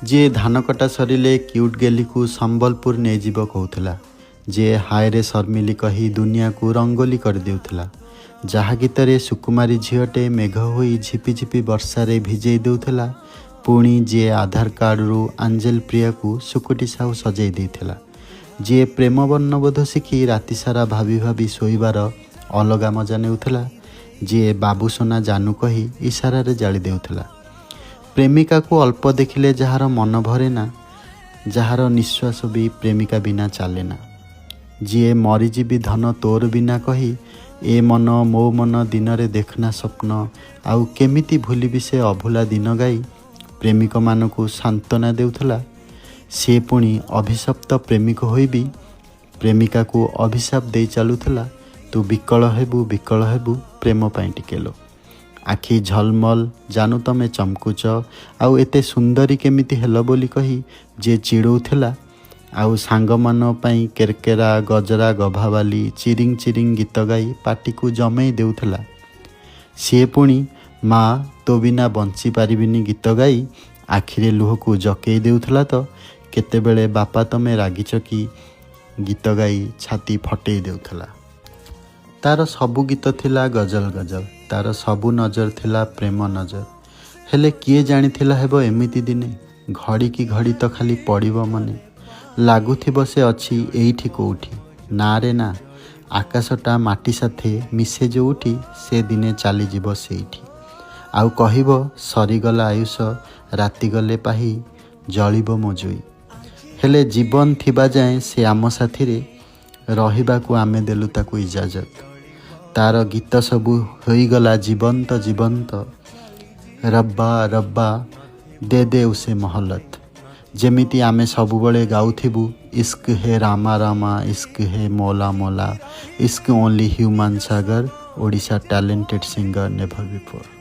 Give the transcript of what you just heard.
ଯିଏ ଧାନ କଟା ସରିଲେ କ୍ୟୁଟ୍ ଗେଲିକୁ ସମ୍ବଲପୁର ନେଇଯିବ କହୁଥିଲା। ଯିଏ ହାୟରେ ଶର୍ମିଲି କହି ଦୁନିଆକୁ ରଙ୍ଗୋଲି କରିଦେଉଥିଲା। ଯାହା ଗୀତରେ ସୁକୁମାରୀ ଝିଅଟେ ମେଘ ହୋଇ ଝିପିଝିପି ବର୍ଷାରେ ଭିଜେଇ ଦେଉଥିଲା। ପୁଣି ଯିଏ ଆଧାର କାର୍ଡ଼ରୁ ଆଞ୍ଜେଲ ପ୍ରିୟାକୁ ସୁକୁଟି ସାହୁ ସଜେଇ ଦେଇଥିଲା। ଯିଏ ପ୍ରେମ ବର୍ଣ୍ଣବୋଧ ଶିଖି ରାତିସାରା ଭାବି ଭାବି ଶୋଇବାର ଅଲଗା ମଜା ନେଉଥିଲା। ଯିଏ ବାବୁସୋନା ଜାନୁ କହି ଇସାରାରେ ଜାଳି ଦେଉଥିଲା। ପ୍ରେମିକାକୁ ଅଳ୍ପ ଦେଖିଲେ ଯାହାର ମନ ଭରେ ନା, ଯାହାର ନିଶ୍ୱାସ ବି ପ୍ରେମିକା ବିନା ଚାଲେ ନା। ଯିଏ ମରିଯିବି ଧନ ତୋର ବିନା କହି ଏ ମନ ମୋ ମନ ଦିନରେ ଦେଖନା ସ୍ୱପ୍ନ, ଆଉ କେମିତି ଭୁଲିବି ସେ ଅଭୁଲା ଦିନ ଗାଇ ପ୍ରେମିକମାନଙ୍କୁ ସାନ୍ତ୍ୱନା ଦେଉଥିଲା। ସିଏ ପୁଣି ଅଭିଶପ୍ତ ପ୍ରେମିକ ହୋଇବି ପ୍ରେମିକାକୁ ଅଭିଶାପ ଦେଇ ଚାଲୁଥିଲା। ତୁ ବିକଳ ହେବୁ ପ୍ରେମ ପାଇଁ ଟିକେ ଲୋ। ଆଖି ଝଲମଲ ଜାନୁ ତମେ ଚମକୁଛ, ଆଉ ଏତେ ସୁନ୍ଦରୀ କେମିତି ହେଲ ବୋଲି କହି ଯିଏ ଚିଡ଼ଉଥିଲା। ଆଉ ସାଙ୍ଗମାନଙ୍କ ପାଇଁ କେରକେରା ଗଜରା ଗଭାବାଲି ଚିରିଙ୍ଗ ଚିରିଙ୍ଗ ଗୀତ ଗାଇ ପାଟିକୁ ଜମେଇ ଦେଉଥିଲା। ସିଏ ପୁଣି ମା ତୋ ବିନା ବଞ୍ଚି ପାରିବିନି ଗୀତ ଗାଇ ଆଖିରେ ଲୁହକୁ ଜକେଇ ଦେଉଥିଲା। ତ କେତେବେଳେ ବାପା ତମେ ରାଗିଛ କି ଗୀତ ଗାଇ ଛାତି ଫଟେଇ ଦେଉଥିଲା। ତାର ସବୁ ଗୀତ ଥିଲା ଗଜଲ ଗଜଲ, ତାର ସବୁ ନଜର ଥିଲା ପ୍ରେମ ନଜର। ହେଲେ କିଏ ଜାଣିଥିଲା ହେବ ଏମିତି ଦିନେ, ଘଡ଼ିକି ଘଡ଼ି ତ ଖାଲି ପଡ଼ିବ ମନେ। ଲାଗୁଥିବ ସେ ଅଛି ଏଇଠି କୋଉଠି, ନାରେ ନା ଆକାଶଟା ମାଟି ସାଥେ ମିଶେ ଯୋଉଠି, ସେ ଦିନେ ଚାଲିଯିବ ସେଇଠି। ଆଉ କହିବ ସରିଗଲା ଆୟୁଷ ରାତି ଗଲେ ପାହି ଜଳିବ ମୋ ଜୁଇ। ହେଲେ ଜୀବନ ଥିବା ଯାଏଁ ସେ ଆମ ସାଥିରେ ରହିବାକୁ ଆମେ ଦେଲୁ ତାକୁ ଇଜାଜତ। ତାର ଗୀତ ସବୁ ହୋଇଗଲା ଜୀବନ୍ତ ଜୀବନ୍ତ। ରବ୍ବା ରବ୍ବା ଦେ ଦେ ଉସେ ମହଲତ। ଯେମିତି ଆମେ ସବୁବେଳେ ଗାଉଥିବୁ ଇସ୍କ ହେ ରାମା ରାମା, ଇସ୍କ ହେ ମୌଲା ମୌଲା, ଇସ୍କ only human Sagar, Odisha talented singer never before.